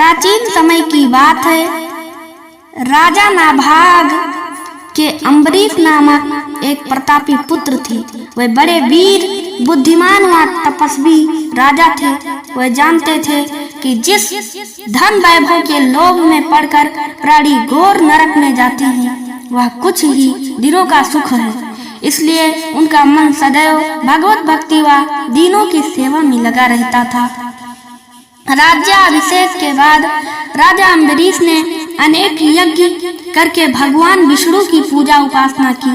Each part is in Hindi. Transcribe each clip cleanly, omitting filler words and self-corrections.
प्राचीन समय की बात है। राजा नाभाग के अम्बरीश नामक एक प्रतापी पुत्र थे। वह बड़े वीर, बुद्धिमान व तपस्वी राजा थे। वह जानते थे कि जिस धन वैभव के लोभ में पड़कर प्राणी घोर नरक में जाते हैं वह कुछ ही दिनों का सुख है। इसलिए उनका मन सदैव भगवत भक्ति व दीनों की सेवा में लगा रहता था। राज्याभिषेक के बाद राजा अम्बरीश ने अनेक यज्ञ करके भगवान विष्णु की पूजा उपासना की,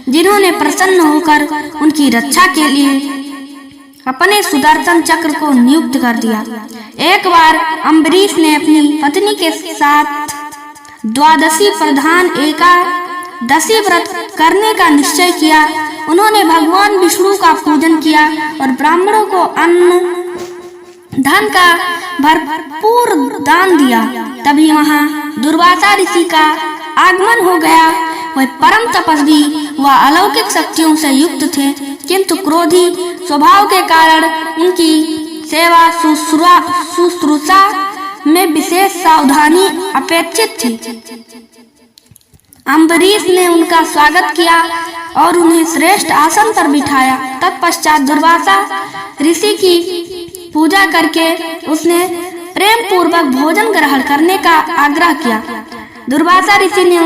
जिन्होंने प्रसन्न होकर उनकी रक्षा के लिए अपने सुदर्शन चक्र को नियुक्त कर दिया। एक बार अम्बरीश ने अपनी पत्नी के साथ द्वादशी प्रधान एकादशी व्रत करने का निश्चय किया। उन्होंने भगवान विष्णु का पूजन किया और ब्राह्मणों को अन्न धन का भरपूर दान दिया। तभी वहां दुर्वासा ऋषि का आगमन हो गया। वह परम तपस्वी व अलौकिक शक्तियों से युक्त थे, किंतु क्रोधी स्वभाव के कारण उनकी सेवा शुश्रूषा में विशेष सावधानी अपेक्षित थी। अम्बरीश ने उनका स्वागत किया और उन्हें श्रेष्ठ आसन पर बिठाया। तत्पश्चात दुर्वासा ऋषि की पूजा करके उसने प्रेम पूर्वक भोजन ग्रहण करने का आग्रह किया। दुर्वासा ऋषि ने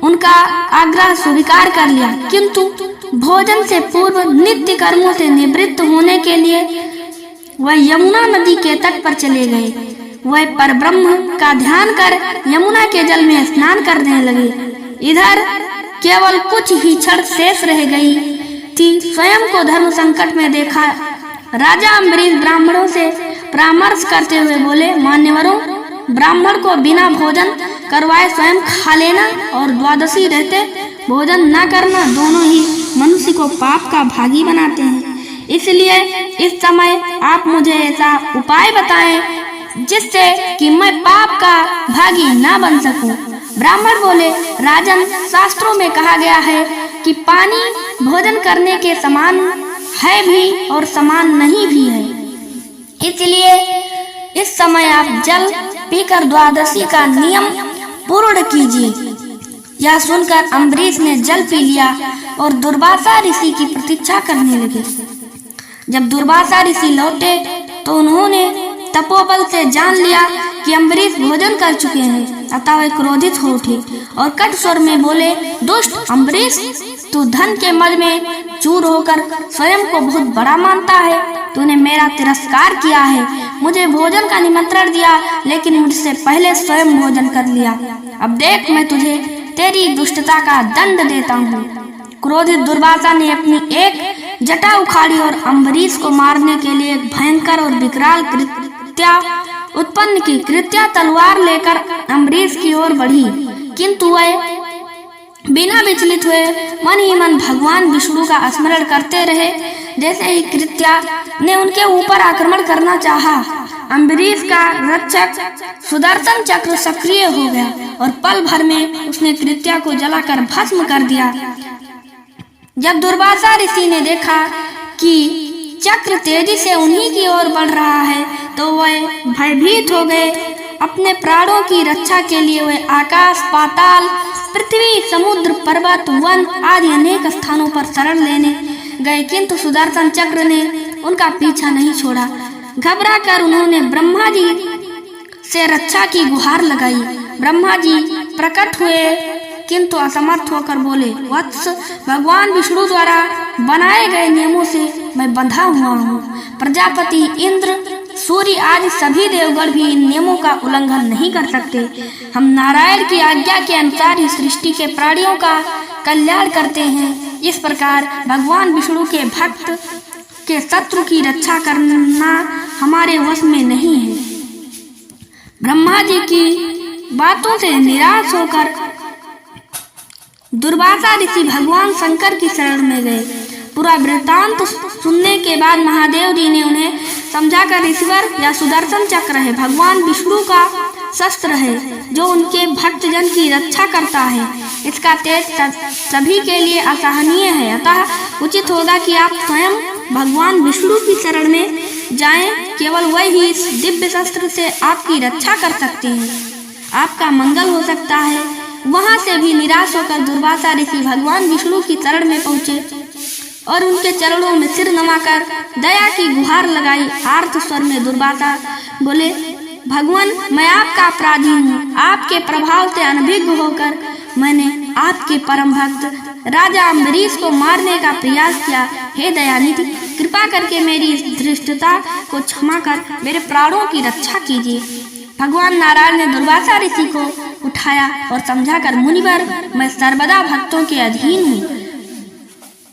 उनका आग्रह स्वीकार कर लिया, किंतु भोजन से पूर्व नित्य कर्मों से निवृत्त होने के लिए वह यमुना नदी के तट पर चले गए। वह परब्रह्म का ध्यान कर यमुना के जल में स्नान करने लगे। इधर केवल कुछ ही क्षण शेष रह गई थी। स्वयं को धर्म संकट में देखा राजा अम्बरीश ब्राह्मणों से परामर्श करते हुए बोले, मान्यवरों, ब्राह्मण को बिना भोजन करवाए स्वयं खा लेना और द्वादशी रहते भोजन न करना दोनों ही मनुष्य को पाप का भागी बनाते हैं। इसलिए इस समय आप मुझे ऐसा उपाय बताएं जिससे कि मैं पाप का भागी न बन सकूं। ब्राह्मण बोले, राजन, शास्त्रों में कहा गया है कि पानी भोजन करने के समान है भी और समान नहीं भी है। इसलिए इस समय आप जल पीकर द्वादशी का नियम पूर्ण कीजिए। यह सुनकर अम्बरीश ने जल पी लिया और दुर्वासा ऋषि की प्रतीक्षा करने लगे। जब दुर्वासा ऋषि लौटे तो उन्होंने तपोबल से जान लिया कि अम्बरीश भोजन कर चुके हैं। अतः वे क्रोधित हो उठे और कट स्वर में बोले, दुष्ट अम्बरीश, तू धन के मद में चूर होकर स्वयं को बहुत बड़ा मानता है। तूने मेरा तिरस्कार किया है, मुझे भोजन का निमंत्रण दिया, लेकिन मुझसे पहले स्वयं भोजन कर लिया। अब देख, मैं तुझे तेरी दुष्टता का दंड देता हूँ। क्रोधित दुर्वासा ने अपनी एक जटा उखाड़ी और अम्बरीश को मारने के लिए एक भयंकर और विकराल कृत्या उत्पन्न की। कृत्या तलवार लेकर अम्बरीश की ओर बढ़ी, किंतु वह बिना विचलित हुए मन ही मन भगवान विष्णु का स्मरण करते रहे। जैसे ही कृत्या ने उनके ऊपर आक्रमण करना चाहा, अम्बरीश का रक्षक सुदर्शन चक्र सक्रिय हो गया और पल भर में उसने कृत्या को जलाकर भस्म कर दिया। जब दुर्वासा ऋषि ने देखा कि चक्र तेजी से उन्हीं की ओर बढ़ रहा है तो वह भयभीत हो गए। अपने प्राणों की रक्षा के लिए वे आकाश, पाताल, पृथ्वी, समुद्र, पर्वत, वन आदि अनेक स्थानों पर शरण लेने गए, किंतु सुदर्शन चक्र ने उनका पीछा नहीं छोड़ा। घबरा कर उन्होंने ब्रह्मा जी से रक्षा की गुहार लगाई। ब्रह्मा जी प्रकट हुए, किंतु असमर्थ होकर बोले, वत्स, भगवान विष्णु द्वारा बनाए गए नियमों से मैं बंधा हुआ हूँ। प्रजापति, इंद्र, सूर्य आदि सभी देवगण भी इन नियमों का उल्लंघन नहीं कर सकते। हम नारायण की आज्ञा के अनुसार ही सृष्टि के प्राणियों का कल्याण करते हैं। इस प्रकार भगवान विष्णु के भक्त के शत्रु की रक्षा करना हमारे वश में नहीं है। ब्रह्मा जी की बातों से निराश होकर दुर्वासा ऋषि भगवान शंकर की शरण में गए। पूरा वृत्तांत सुनने के बाद महादेव जी ने उन्हें समझाकर ऋषिवर या सुदर्शन चक्र है, भगवान विष्णु का शस्त्र है जो उनके भक्तजन की रक्षा करता है। इसका तेज सभी के लिए असहनीय है, अतः उचित होगा कि आप स्वयं भगवान विष्णु की शरण में जाएं, केवल वही इस दिव्य शस्त्र से आपकी रक्षा कर सकते हैं। आपका मंगल हो सकता है। वहां से भी निराश होकर दुर्वासा ऋषि भगवान विष्णु की चरण में पहुंचे और उनके चरणों में सिर नमाकर दया की गुहार लगाई। आर्त स्वर में दुर्वासा बोले, भगवान, मैं आपका अपराधी हूँ। आपके प्रभाव से अनभिज्ञ होकर मैंने आपके परम भक्त राजा अम्बरीश को मारने का प्रयास किया। हे दयानिधि, कृपा करके मेरी इस धृष्टता को क्षमा कर मेरे प्राणों की रक्षा कीजिए। भगवान नारायण ने दुर्वासा ऋषि को उठाया और समझाकर, मुनिवर, मैं सर्वदा भक्तों के अधीन हूँ।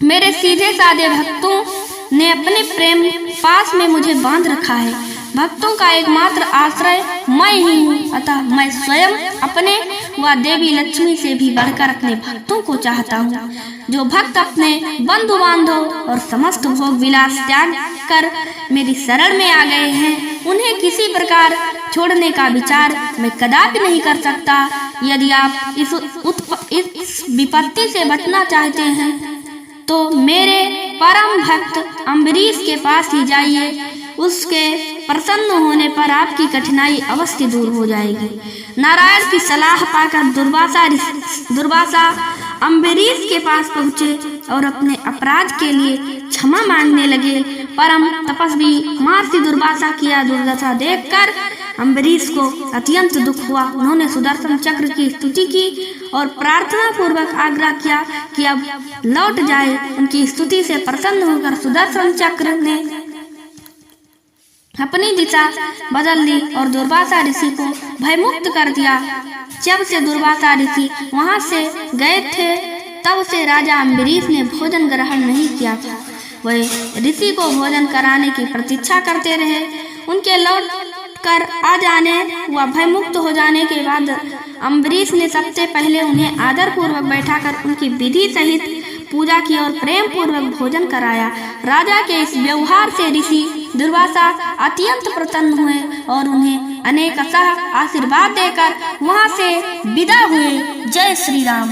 मेरे सीधे साधे भक्तों ने अपने प्रेम पास में मुझे बांध रखा है। भक्तों का एकमात्र आश्रय मैं ही हूँ, अतः मैं स्वयं अपने व देवी लक्ष्मी से भी बढ़कर अपने भक्तों को चाहता हूँ। जो भक्त अपने बंधु बांधव और समस्त भोग विलास त्याग कर मेरी शरण में आ गए हैं, उन्हें किसी प्रकार छोड़ने का विचार मैं कदापि नहीं कर सकता। यदि आप इस विपत्ति से बचना चाहते हैं तो मेरे परम भक्त अम्बरीश के पास ही जाइए। उसके प्रसन्न होने पर आपकी कठिनाई अवश्य दूर हो जाएगी। नारायण की सलाह पाकर दुर्वासा अम्बरीश के पास पहुँचे और अपने अपराध के लिए क्षमा मांगने लगे। परम तपस्वी महर्षि दुर्वासा की दुर्दशा देखकर अम्बरीश को अत्यंत दुख हुआ। उन्होंने सुदर्शन चक्र की स्तुति की और प्रार्थना पूर्वक आग्रह किया कि अब लौट जाए। उनकी स्तुति से प्रसन्न होकर सुदर्शन चक्र ने अपनी दिशा बदल ली और दुर्वासा ऋषि को भयमुक्त कर दिया। जब से दुर्वासा ऋषि वहां से गए थे, तब से राजा अम्बरीश ने भोजन ग्रहण नहीं किया था। वह ऋषि को भोजन कराने की प्रतीक्षा करते रहे। उनके लौट कर आ जाने व भयमुक्त हो जाने के बाद अम्बरीश ने सबसे पहले उन्हें आदर पूर्वक बैठाकर उनकी विधि सहित पूजा की और प्रेम पूर्वक भोजन कराया। राजा के इस व्यवहार से ऋषि दुर्वासा अत्यंत प्रसन्न हुए और उन्हें अनेक आशीर्वाद देकर वहां से विदा हुए। जय श्री राम।